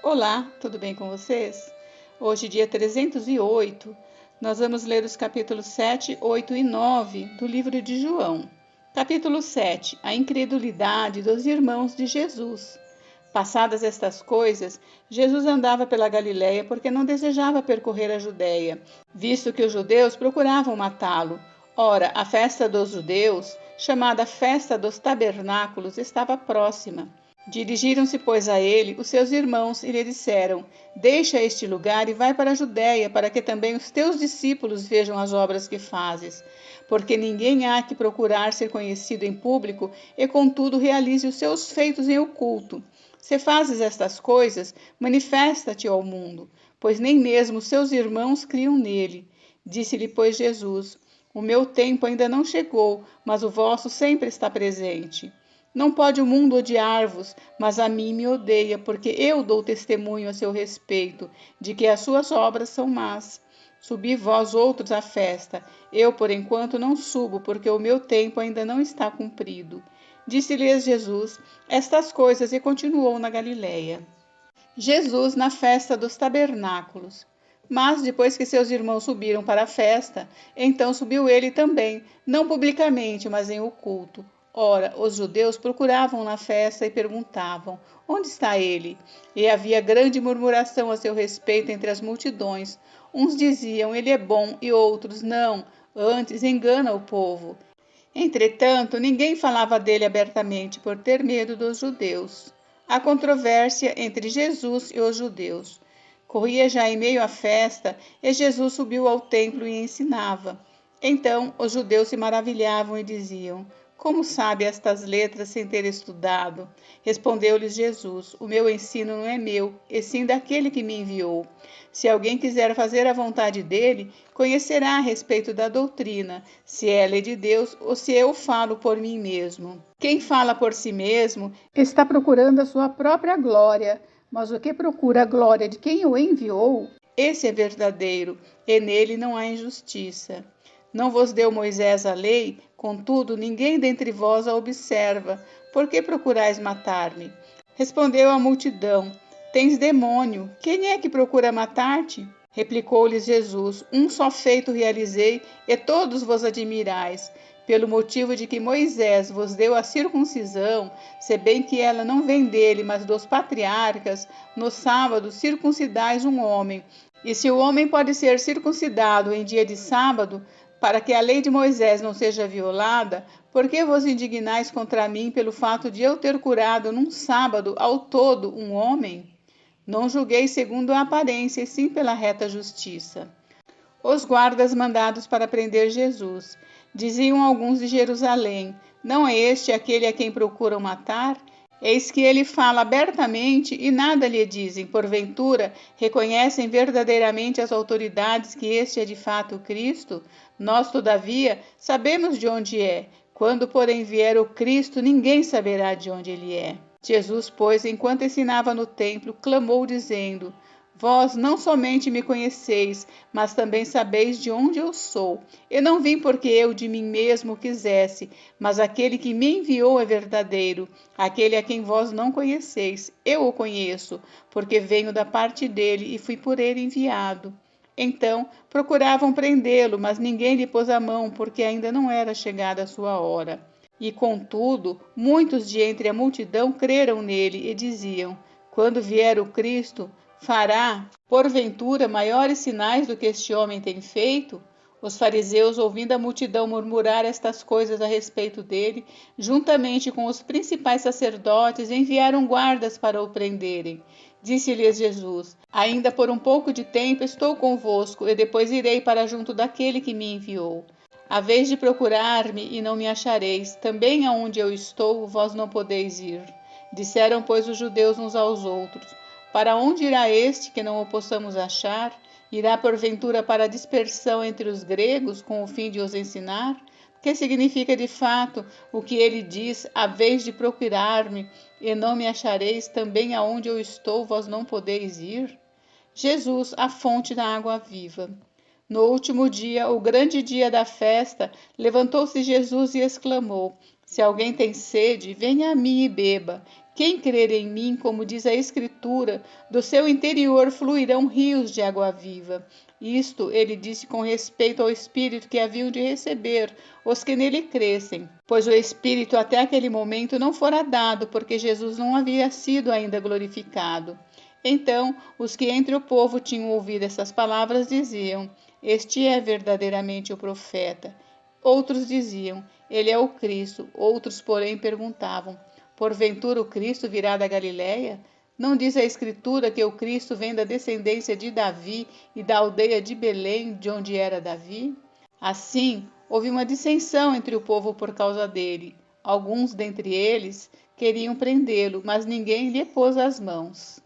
Olá, tudo bem com vocês? Hoje, dia 308, nós vamos ler os capítulos 7, 8 e 9 do livro de João. Capítulo 7: A incredulidade dos irmãos de Jesus. Passadas estas coisas, Jesus andava pela Galiléia porque não desejava percorrer a Judéia, visto que os judeus procuravam matá-lo. Ora, a festa dos judeus, chamada Festa dos Tabernáculos, estava próxima. Dirigiram-se, pois, a ele os seus irmãos e lhe disseram: Deixa este lugar e vai para a Judéia, para que também os teus discípulos vejam as obras que fazes. Porque ninguém há que procurar ser conhecido em público e, contudo, realize os seus feitos em oculto. Se fazes estas coisas, manifesta-te ao mundo, pois nem mesmo seus irmãos criam nele. Disse-lhe, pois, Jesus: O meu tempo ainda não chegou, mas o vosso sempre está presente. Não pode o mundo odiar-vos, mas a mim me odeia, porque eu dou testemunho a seu respeito, de que as suas obras são más. Subi vós outros à festa, eu por enquanto não subo, porque o meu tempo ainda não está cumprido. Disse-lhes Jesus estas coisas e continuou na Galiléia. Jesus na festa dos tabernáculos. Mas, depois que seus irmãos subiram para a festa, então subiu ele também, não publicamente, mas em oculto. Ora, os judeus procuravam na festa e perguntavam: Onde está ele? E havia grande murmuração a seu respeito entre as multidões. Uns diziam: Ele é bom, e outros: Não, antes engana o povo. Entretanto, ninguém falava dele abertamente por ter medo dos judeus. A controvérsia entre Jesus e os judeus. Corria já em meio à festa, e Jesus subiu ao templo e ensinava. Então os judeus se maravilhavam e diziam: Como sabe estas letras sem ter estudado? Respondeu-lhes Jesus: O meu ensino não é meu, e sim daquele que me enviou. Se alguém quiser fazer a vontade dele, conhecerá a respeito da doutrina, se ela é de Deus ou se eu falo por mim mesmo. Quem fala por si mesmo está procurando a sua própria glória, mas o que procura a glória de quem o enviou, esse é verdadeiro, e nele não há injustiça. Não vos deu Moisés a lei, contudo ninguém dentre vós a observa. Por que procurais matar-me? Respondeu a multidão: Tens demônio, quem é que procura matar-te? Replicou-lhes Jesus: Um só feito realizei, e todos vos admirais, pelo motivo de que Moisés vos deu a circuncisão, se bem que ela não vem dele, mas dos patriarcas, no sábado circuncidais um homem. E se o homem pode ser circuncidado em dia de sábado, para que a lei de Moisés não seja violada, por que vos indignais contra mim pelo fato de eu ter curado num sábado ao todo um homem? Não julguei segundo a aparência, e sim pela reta justiça. Os guardas mandados para prender Jesus. Diziam alguns de Jerusalém: Não é este aquele a quem procuram matar? Eis que ele fala abertamente e nada lhe dizem. Porventura, reconhecem verdadeiramente as autoridades que este é de fato o Cristo? Nós, todavia, sabemos de onde é. Quando, porém, vier o Cristo, ninguém saberá de onde ele é. Jesus, pois, enquanto ensinava no templo, clamou, dizendo: Vós não somente me conheceis, mas também sabeis de onde eu sou. Eu não vim porque eu de mim mesmo quisesse, mas aquele que me enviou é verdadeiro, aquele a quem vós não conheceis. Eu o conheço, porque venho da parte dele e fui por ele enviado. Então procuravam prendê-lo, mas ninguém lhe pôs a mão, porque ainda não era chegada a sua hora. E, contudo, muitos de entre a multidão creram nele e diziam: Quando vier o Cristo, fará, porventura, maiores sinais do que este homem tem feito? Os fariseus, ouvindo a multidão murmurar estas coisas a respeito dele, juntamente com os principais sacerdotes, enviaram guardas para o prenderem. Disse-lhes Jesus: Ainda por um pouco de tempo estou convosco, e depois irei para junto daquele que me enviou. Haveis de procurar-me e não me achareis, também aonde eu estou, vós não podeis ir. Disseram, pois, os judeus uns aos outros: Para onde irá este que não o possamos achar? Irá porventura para a dispersão entre os gregos, com o fim de os ensinar? Que significa de fato o que ele diz: Haveis de procurar-me e não me achareis, também aonde eu estou, vós não podeis ir? Jesus, a fonte da água viva. No último dia, o grande dia da festa, levantou-se Jesus e exclamou: Se alguém tem sede, venha a mim e beba. Quem crer em mim, como diz a Escritura, do seu interior fluirão rios de água viva. Isto ele disse com respeito ao Espírito que haviam de receber os que nele crescem, pois o Espírito até aquele momento não fora dado, porque Jesus não havia sido ainda glorificado. Então, os que entre o povo tinham ouvido essas palavras diziam: Este é verdadeiramente o profeta. Outros diziam: Ele é o Cristo. Outros, porém, perguntavam: Porventura o Cristo virá da Galiléia? Não diz a Escritura que o Cristo vem da descendência de Davi e da aldeia de Belém, de onde era Davi? Assim, houve uma dissensão entre o povo por causa dele. Alguns dentre eles queriam prendê-lo, mas ninguém lhe pôs as mãos.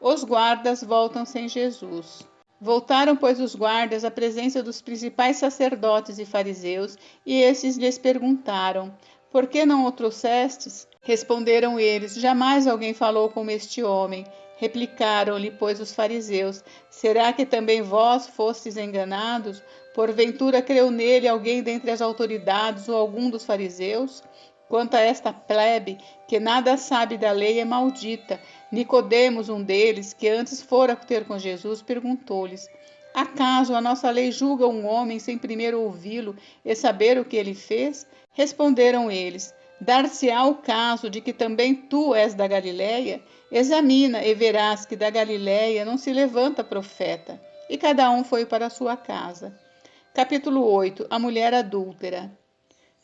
Os guardas voltam sem Jesus. Voltaram, pois, os guardas à presença dos principais sacerdotes e fariseus, e esses lhes perguntaram: Por que não o trouxestes? Responderam eles: Jamais alguém falou como este homem. Replicaram-lhe, pois, os fariseus: Será que também vós fostes enganados? Porventura creu nele alguém dentre as autoridades ou algum dos fariseus? Quanto a esta plebe, que nada sabe da lei, é maldita. Nicodemos, um deles, que antes fora ter com Jesus, perguntou-lhes: Acaso a nossa lei julga um homem sem primeiro ouvi-lo e saber o que ele fez? Responderam eles: Dar-se-á o caso de que também tu és da Galiléia? Examina e verás que da Galiléia não se levanta profeta. E cada um foi para a sua casa. Capítulo 8. A mulher adúltera.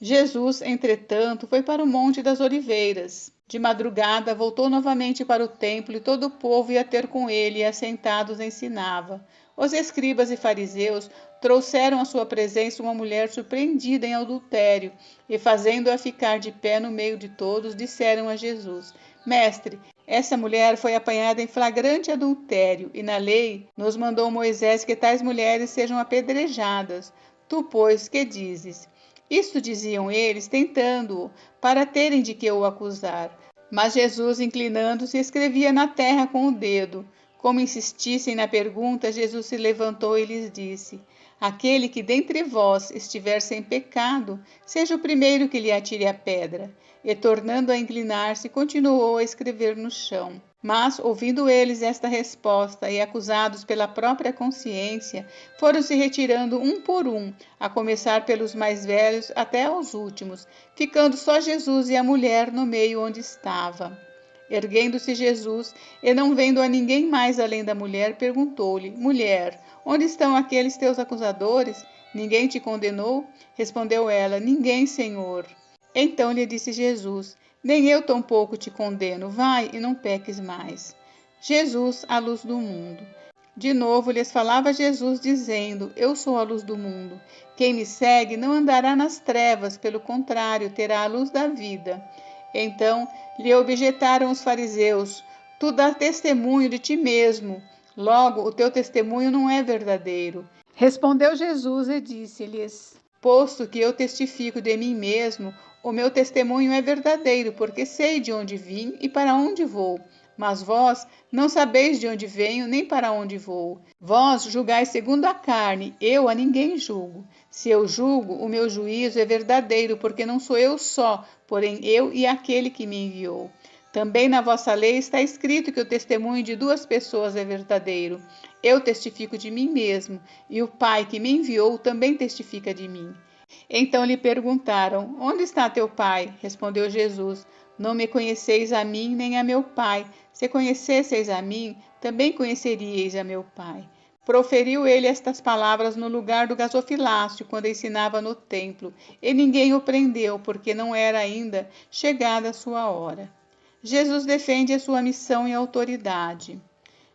Jesus, entretanto, foi para o Monte das Oliveiras. De madrugada, voltou novamente para o templo e todo o povo ia ter com ele e, assentados, ensinava. Os escribas e fariseus trouxeram à sua presença uma mulher surpreendida em adultério e, fazendo-a ficar de pé no meio de todos, disseram a Jesus: Mestre, essa mulher foi apanhada em flagrante adultério e na lei nos mandou Moisés que tais mulheres sejam apedrejadas. Tu, pois, que dizes? Isto diziam eles, tentando-o, para terem de que o acusar. Mas Jesus, inclinando-se, escrevia na terra com o dedo. Como insistissem na pergunta, Jesus se levantou e lhes disse: Aquele que dentre vós estiver sem pecado, seja o primeiro que lhe atire a pedra. E, tornando a inclinar-se, continuou a escrever no chão. Mas, ouvindo eles esta resposta e acusados pela própria consciência, foram se retirando um por um, a começar pelos mais velhos até aos últimos, ficando só Jesus e a mulher no meio onde estava. Erguendo-se Jesus, e não vendo a ninguém mais além da mulher, perguntou-lhe: Mulher, onde estão aqueles teus acusadores? Ninguém te condenou? Respondeu ela: Ninguém, Senhor. Então lhe disse Jesus: Nem eu tampouco te condeno. Vai e não peques mais. Jesus, a luz do mundo. De novo lhes falava Jesus, dizendo: Eu sou a luz do mundo. Quem me segue não andará nas trevas, pelo contrário, terá a luz da vida. Então lhe objetaram os fariseus: Tu dás testemunho de ti mesmo. Logo, o teu testemunho não é verdadeiro. Respondeu Jesus e disse-lhes: Posto que eu testifico de mim mesmo, o meu testemunho é verdadeiro, porque sei de onde vim e para onde vou. Mas vós não sabeis de onde venho, nem para onde vou. Vós julgais segundo a carne, eu a ninguém julgo. Se eu julgo, o meu juízo é verdadeiro, porque não sou eu só, porém eu e aquele que me enviou. Também na vossa lei está escrito que o testemunho de duas pessoas é verdadeiro. Eu testifico de mim mesmo, e o Pai que me enviou também testifica de mim. Então lhe perguntaram: Onde está teu pai? Respondeu Jesus: Não me conheceis a mim nem a meu pai. Se conhecesseis a mim, também conheceríeis a meu pai. Proferiu ele estas palavras no lugar do gasofilácio, quando ensinava no templo, e ninguém o prendeu, porque não era ainda chegada a sua hora. Jesus defende a sua missão e autoridade.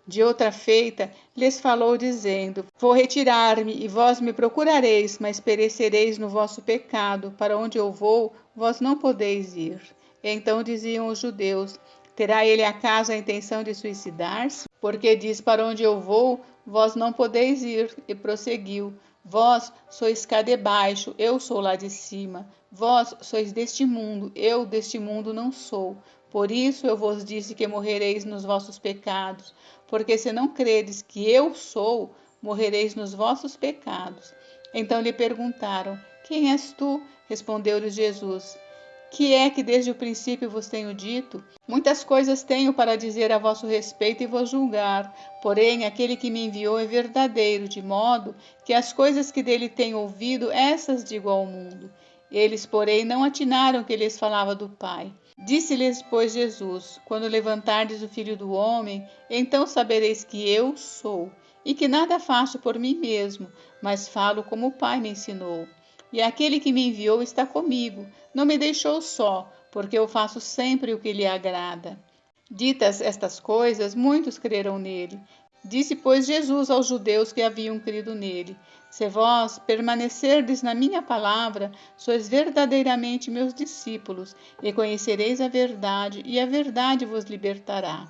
De outra feita, lhes falou, dizendo: Vou retirar-me, e vós me procurareis, mas perecereis no vosso pecado. Para onde eu vou, vós não podeis ir. Então diziam os judeus: Terá ele acaso a intenção de suicidar-se? Porque diz: Para onde eu vou, vós não podeis ir. E prosseguiu: Vós sois cá de baixo, eu sou lá de cima. Vós sois deste mundo, eu deste mundo não sou. Por isso eu vos disse que morrereis nos vossos pecados, porque se não credes que eu sou, morrereis nos vossos pecados. Então lhe perguntaram: Quem és tu? Respondeu-lhes Jesus: Que é que desde o princípio vos tenho dito? Muitas coisas tenho para dizer a vosso respeito e vos julgar, porém aquele que me enviou é verdadeiro, de modo que as coisas que dele tenho ouvido, essas digo ao mundo. Eles, porém, não atinaram que lhes falava do Pai. Disse-lhes, pois, Jesus: Quando levantardes o Filho do Homem, então sabereis que eu sou, e que nada faço por mim mesmo, mas falo como o Pai me ensinou. E aquele que me enviou está comigo, não me deixou só, porque eu faço sempre o que lhe agrada. Ditas estas coisas, muitos creram nele. Disse, pois, Jesus aos judeus que haviam crido nele: Se vós permanecerdes na minha palavra, sois verdadeiramente meus discípulos, e conhecereis a verdade, e a verdade vos libertará.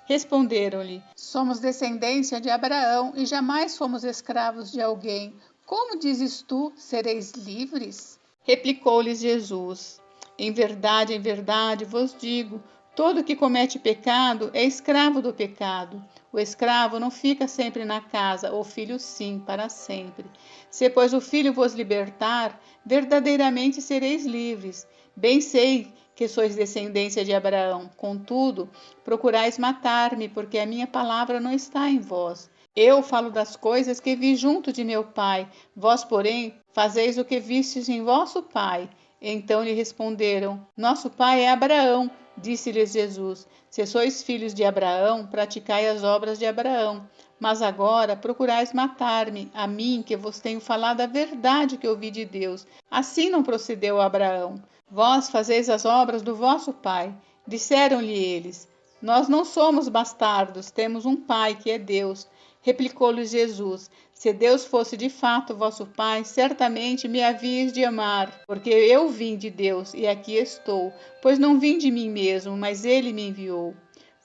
Responderam-lhe: Somos descendência de Abraão e jamais fomos escravos de alguém. Como dizes tu, sereis livres? Replicou-lhes Jesus: em verdade vos digo, todo que comete pecado é escravo do pecado. O escravo não fica sempre na casa, o filho sim, para sempre. Se, pois, o filho vos libertar, verdadeiramente sereis livres. Bem sei que sois descendência de Abraão, contudo, procurais matar-me, porque a minha palavra não está em vós. Eu falo das coisas que vi junto de meu pai, vós, porém, fazeis o que vistes em vosso pai. Então lhe responderam: Nosso pai é Abraão. Disse-lhes Jesus: Se sois filhos de Abraão, praticai as obras de Abraão. Mas agora procurais matar-me, a mim, que vos tenho falado a verdade que ouvi de Deus. Assim não procedeu Abraão. Vós fazeis as obras do vosso pai. Disseram-lhe eles: Nós não somos bastardos, temos um pai que é Deus. Replicou-lhes Jesus: Se Deus fosse de fato vosso Pai, certamente me havíeis de amar, porque eu vim de Deus e aqui estou, pois não vim de mim mesmo, mas ele me enviou.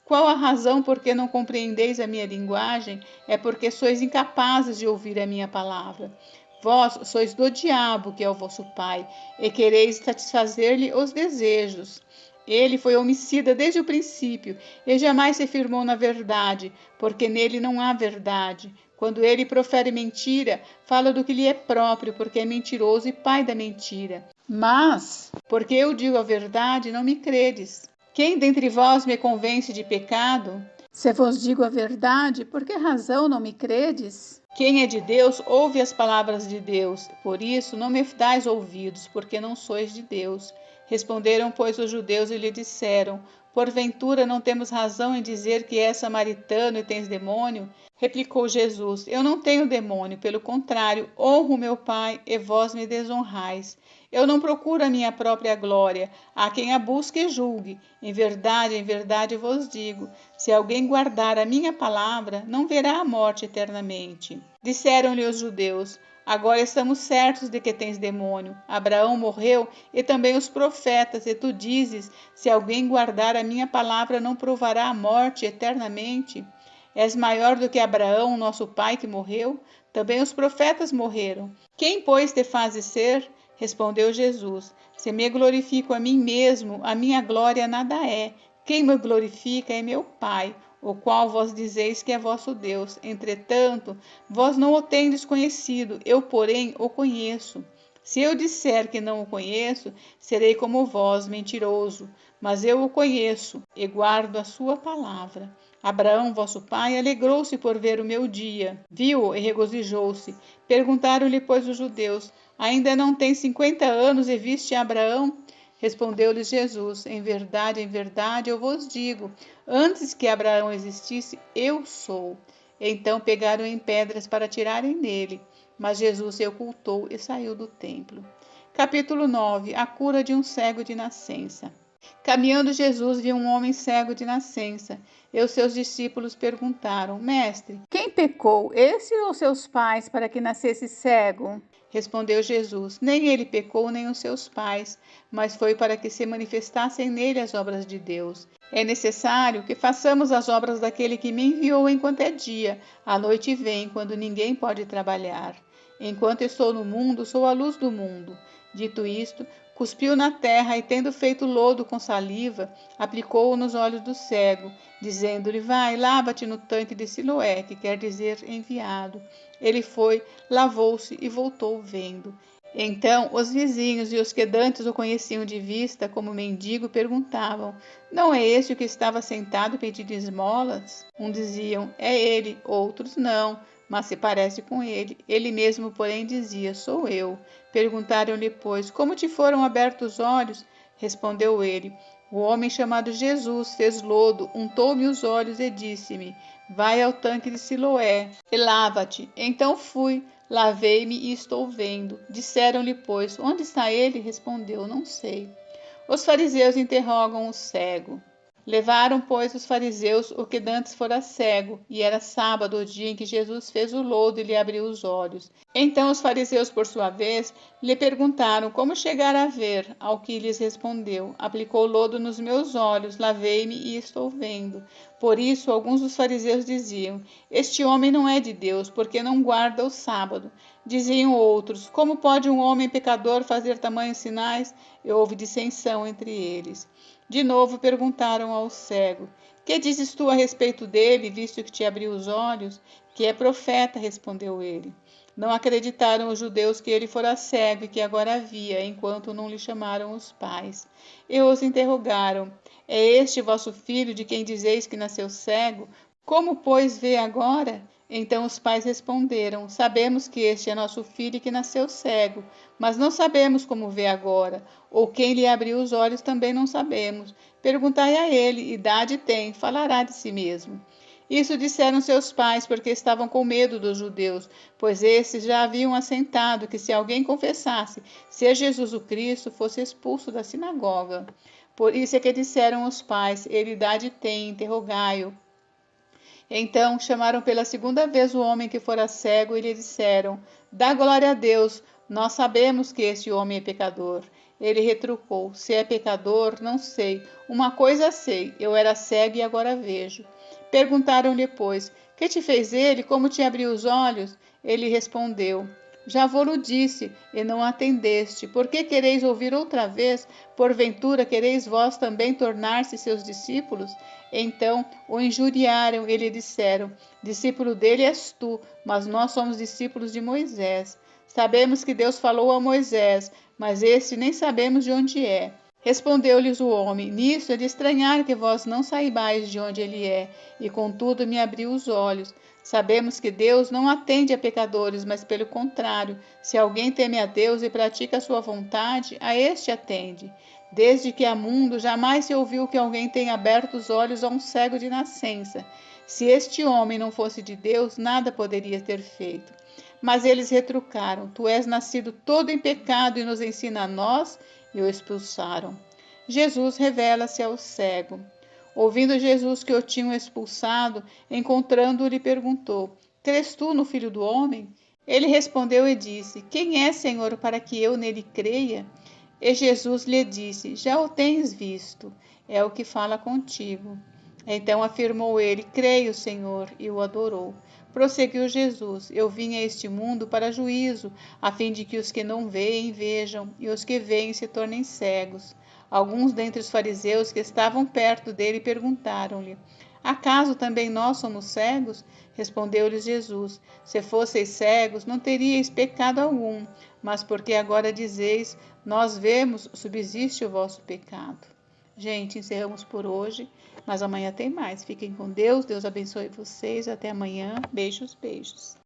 Qual a razão por que não compreendeis a minha linguagem? É porque sois incapazes de ouvir a minha palavra. Vós sois do diabo, que é o vosso pai, e quereis satisfazer-lhe os desejos. Ele foi homicida desde o princípio e jamais se firmou na verdade, porque nele não há verdade. Quando ele profere mentira, fala do que lhe é próprio, porque é mentiroso e pai da mentira. Mas, porque eu digo a verdade, não me credes. Quem dentre vós me convence de pecado? Se vos digo a verdade, por que razão não me credes? Quem é de Deus, ouve as palavras de Deus. Por isso, não me dais ouvidos, porque não sois de Deus. Responderam, pois, os judeus e lhe disseram: Porventura não temos razão em dizer que és samaritano e tens demônio? Replicou Jesus: Eu não tenho demônio, pelo contrário, honro meu Pai e vós me desonrais. Eu não procuro a minha própria glória, há quem a busque e julgue. Em verdade vos digo: se alguém guardar a minha palavra, não verá a morte eternamente. Disseram-lhe os judeus: Agora estamos certos de que tens demônio. Abraão morreu e também os profetas, e tu dizes: Se alguém guardar a minha palavra, não provará a morte eternamente. És maior do que Abraão, nosso pai, que morreu? Também os profetas morreram. Quem, pois, te fazes ser? Respondeu Jesus: Se me glorifico a mim mesmo, a minha glória nada é. Quem me glorifica é meu Pai, o qual vós dizeis que é vosso Deus. Entretanto, vós não o tendes conhecido, eu, porém, o conheço. Se eu disser que não o conheço, serei como vós, mentiroso. Mas eu o conheço e guardo a sua palavra. Abraão, vosso pai, alegrou-se por ver o meu dia. Viu-o e regozijou-se. Perguntaram-lhe, pois, os judeus: Ainda não tens 50 anos e viste Abraão? Respondeu-lhes Jesus: em verdade, eu vos digo: antes que Abraão existisse, eu sou. Então pegaram em pedras para atirarem nele, mas Jesus se ocultou e saiu do templo. Capítulo 9: A cura de um cego de nascença. Caminhando Jesus viu um homem cego de nascença, e os seus discípulos perguntaram: Mestre, quem pecou, esse ou seus pais, para que nascesse cego? Respondeu Jesus: Nem ele pecou, nem os seus pais, mas foi para que se manifestassem nele as obras de Deus. É necessário que façamos as obras daquele que me enviou enquanto é dia. A noite vem, quando ninguém pode trabalhar. Enquanto estou no mundo, sou a luz do mundo. Dito isto, cuspiu na terra e, tendo feito lodo com saliva, aplicou-o nos olhos do cego, dizendo-lhe: Vai, lava-te no tanque de Siloé, que quer dizer enviado. Ele foi, lavou-se e voltou vendo. Então os vizinhos e os que dantes o conheciam de vista como mendigo perguntavam: Não é este o que estava sentado pedindo esmolas? Um diziam: É ele, outros não, mas se parece com ele. Ele mesmo, porém, dizia: Sou eu. Perguntaram-lhe, pois, como te foram abertos os olhos? Respondeu ele: O homem chamado Jesus fez lodo, untou-me os olhos e disse-me: Vai ao tanque de Siloé e lava-te. Então fui. Lavei-me e estou vendo. Disseram-lhe, pois, onde está ele? Respondeu, não sei. Os fariseus interrogam o cego. Levaram, pois, os fariseus o que dantes fora cego, e era sábado, o dia em que Jesus fez o lodo e lhe abriu os olhos. Então os fariseus, por sua vez, lhe perguntaram como chegar a ver, ao que lhes respondeu: Aplicou lodo nos meus olhos, lavei-me e estou vendo. Por isso, alguns dos fariseus diziam: Este homem não é de Deus, porque não guarda o sábado. Diziam outros: Como pode um homem pecador fazer tamanhos sinais? E houve dissensão entre eles. De novo perguntaram ao cego: Que dizes tu a respeito dele, visto que te abriu os olhos? Que é profeta, respondeu ele. Não acreditaram os judeus que ele fora cego e que agora via, enquanto não lhe chamaram os pais. E os interrogaram: É este vosso filho de quem dizeis que nasceu cego? Como, pois, vê agora? Então os pais responderam: Sabemos que este é nosso filho e que nasceu cego, mas não sabemos como vê agora, ou quem lhe abriu os olhos também não sabemos. Perguntai a ele: idade tem, falará de si mesmo. Isso disseram seus pais porque estavam com medo dos judeus, pois esses já haviam assentado que se alguém confessasse ser Jesus o Cristo, fosse expulso da sinagoga. Por isso é que disseram os pais: ele idade tem, interrogai-o. Então chamaram pela segunda vez o homem que fora cego e lhe disseram: Dá glória a Deus, nós sabemos que este homem é pecador. Ele retrucou: Se é pecador, não sei. Uma coisa sei, eu era cego e agora vejo. Perguntaram-lhe, pois, que te fez ele? Como te abriu os olhos? Ele respondeu: Já vou-lo disse, e não atendeste. Por que quereis ouvir outra vez? Porventura quereis vós também tornar-se seus discípulos? Então o injuriaram e lhe disseram: Discípulo dele és tu, mas nós somos discípulos de Moisés. Sabemos que Deus falou a Moisés, mas este nem sabemos de onde é. Respondeu-lhes o homem: Nisso é de estranhar que vós não saibais de onde ele é, e contudo me abriu os olhos. Sabemos que Deus não atende a pecadores, mas pelo contrário, se alguém teme a Deus e pratica a sua vontade, a este atende. Desde que há mundo, jamais se ouviu que alguém tenha aberto os olhos a um cego de nascença. Se este homem não fosse de Deus, nada poderia ter feito. Mas eles retrucaram: Tu és nascido todo em pecado e nos ensina a nós, e o expulsaram. Jesus revela-se ao cego. Ouvindo Jesus que o tinham expulsado, encontrando-o, lhe perguntou: Crês tu no Filho do Homem? Ele respondeu e disse: Quem é, Senhor, para que eu nele creia? E Jesus lhe disse: Já o tens visto, é o que fala contigo. Então afirmou ele: Creio, Senhor, e o adorou. Prosseguiu Jesus: Eu vim a este mundo para juízo, a fim de que os que não veem vejam, e os que veem se tornem cegos. Alguns dentre os fariseus que estavam perto dele perguntaram-lhe: Acaso também nós somos cegos? Respondeu-lhes Jesus: Se fosseis cegos, não teríeis pecado algum, mas porque agora dizeis: Nós vemos, subsiste o vosso pecado. Gente, encerramos por hoje, mas amanhã tem mais. Fiquem com Deus, Deus abençoe vocês. Até amanhã. Beijos, beijos.